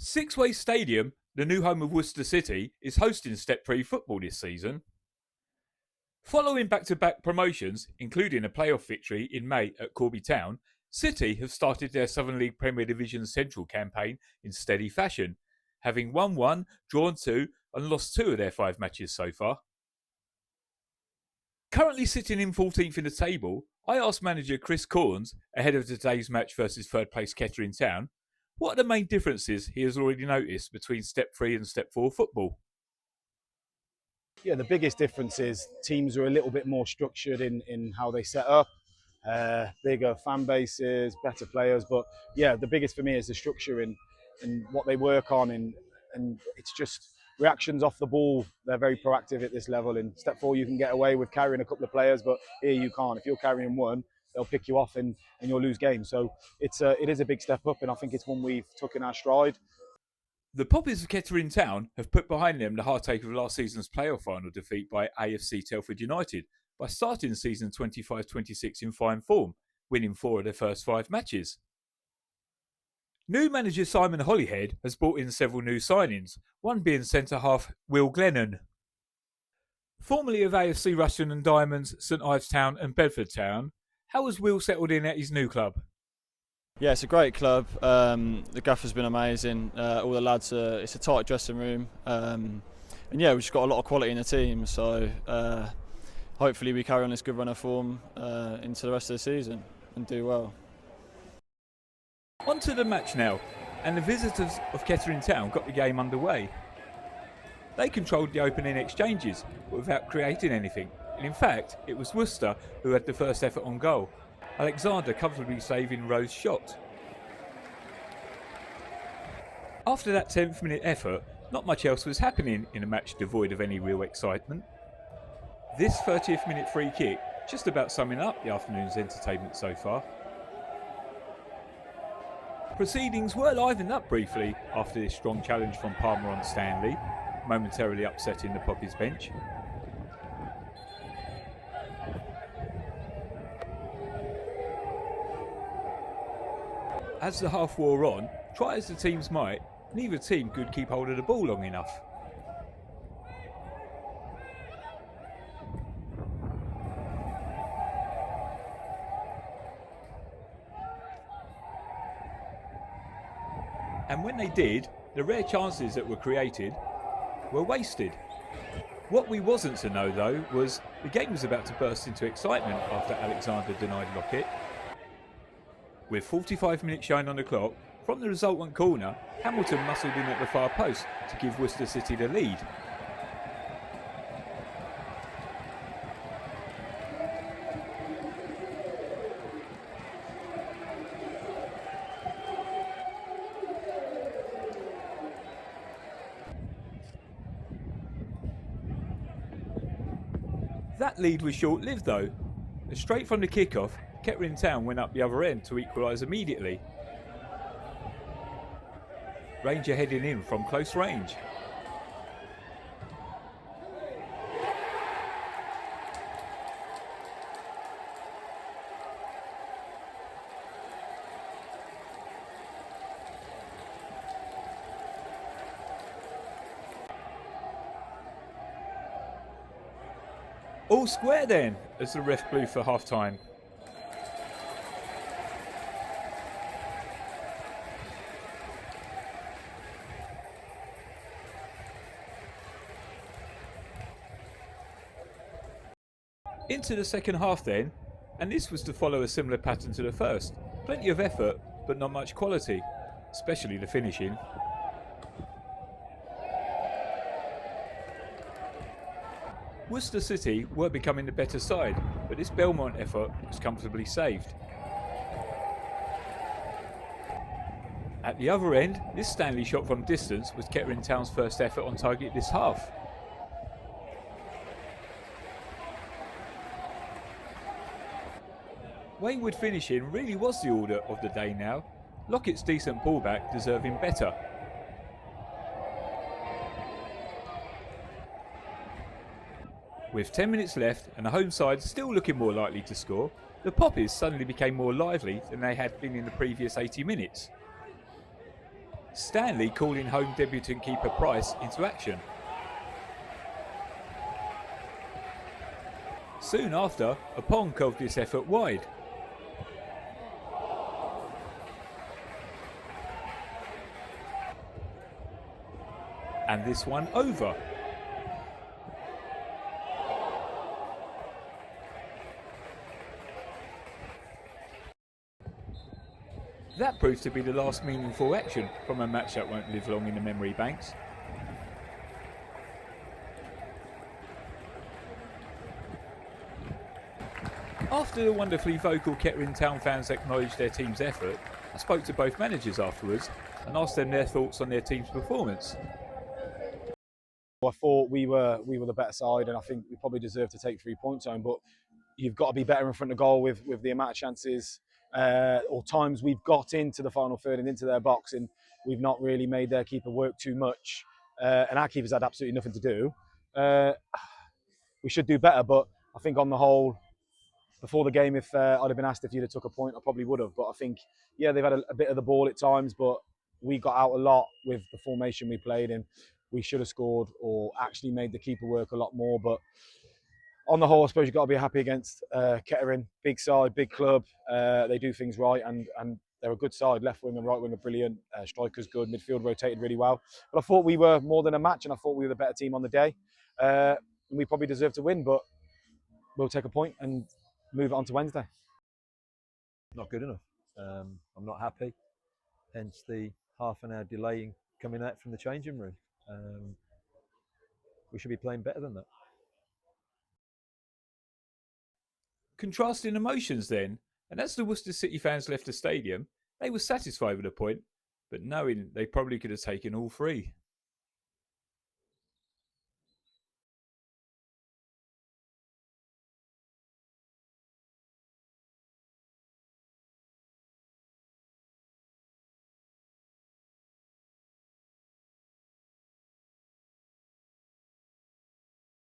Sixway Stadium, the new home of Worcester City, is hosting Step 3 football this season. Following back-to-back promotions, including a playoff victory in May at Kettering Town, City have started their Southern League Premier Division Central campaign in steady fashion, having won 1, drawn 2 and lost 2 of their 5 matches so far. Currently sitting in 14th in the table, I asked manager Chris Corns, ahead of today's match versus third place Kettering Town, what are the main differences he has already noticed between Step 3 and Step 4 football? Yeah, the biggest difference is teams are a little bit more structured in how they set up, bigger fan bases, better players. But yeah, the biggest for me is the structure in what they work on, and it's just reactions off the ball. They're very proactive at this level. In Step 4, you can get away with carrying a couple of players, but here you can't. If you're carrying one, they'll pick you off and you'll lose games. So it is a big step up, and I think it's one we've took in our stride. The Poppies of Kettering Town have put behind them the heartache of last season's playoff final defeat by AFC Telford United by starting the season 25-26 in fine form, winning 4 of their first 5 matches. New manager Simon Holyhead has brought in several new signings, one being centre-half Will Glennon. Formerly of AFC Rushden and Diamonds, St Ives Town and Bedford Town, how has Will settled in at his new club? Yeah, it's a great club. The gaffer's been amazing. All the lads, it's a tight dressing room. And yeah, we've just got a lot of quality in the team. So hopefully we carry on this good run of form into the rest of the season and do well. On to the match now, and the visitors of Kettering Town got the game underway. They controlled the opening exchanges, but without creating anything. And in fact, it was Worcester who had the first effort on goal, Alexander comfortably saving Rowe's shot. After that 10th minute effort, not much else was happening in a match devoid of any real excitement. This 30th minute free kick just about summing up the afternoon's entertainment so far. Proceedings were livened up briefly after this strong challenge from Palmer on Stanley, momentarily upsetting the Poppies bench. As the half wore on, try as the teams might, neither team could keep hold of the ball long enough. And when they did, the rare chances that were created were wasted. What we wasn't to know though was the game was about to burst into excitement after Alexander denied Lockett. With 45 minutes showing on the clock, from the resultant corner, Hamilton muscled in at the far post to give Worcester City the lead. That lead was short-lived though, and straight from the kick-off, Kettering Town went up the other end to equalise immediately. Ranger heading in from close range. All square then, as the ref blew for half-time. Into the second half then, and this was to follow a similar pattern to the first. Plenty of effort, but not much quality, especially the finishing. Worcester City were becoming the better side, but this Belmont effort was comfortably saved. At the other end, this Stanley shot from distance was Kettering Town's first effort on target this half. Wayward finishing really was the order of the day now. Lockett's decent pullback deserving better. With 10 minutes left and the home side still looking more likely to score, the Poppies suddenly became more lively than they had been in the previous 80 minutes. Stanley calling home debutant keeper Price into action. Soon after, Apong curled this effort wide. And this one over. That proves to be the last meaningful action from a match that won't live long in the memory banks. After the wonderfully vocal Kettering Town fans acknowledged their team's effort, I spoke to both managers afterwards and asked them their thoughts on their team's performance. I thought we were the better side, and I think we probably deserved to take 3 points home. But you've got to be better in front of goal with the amount of chances or times we've got into the final third and into their box, and we've not really made their keeper work too much. And our keeper's had absolutely nothing to do. We should do better, but I think on the whole, before the game, if I'd have been asked if you'd have took a point, I probably would have. But I think, yeah, they've had a bit of the ball at times, but we got out a lot with the formation we played in. We should have scored or actually made the keeper work a lot more. But on the whole, I suppose you've got to be happy against Kettering. Big side, big club. They do things right, and they're a good side. Left wing and right wing are brilliant. Striker's good. Midfield rotated really well. But I thought we were more than a match, and I thought we were the better team on the day. And we probably deserved to win, but we'll take a point and move it on to Wednesday. Not good enough. I'm not happy. Hence the half an hour delay in coming out from the changing room. We should be playing better than that. Contrasting emotions then, and as the Worcester City fans left the stadium, they were satisfied with the point, but knowing they probably could have taken all three.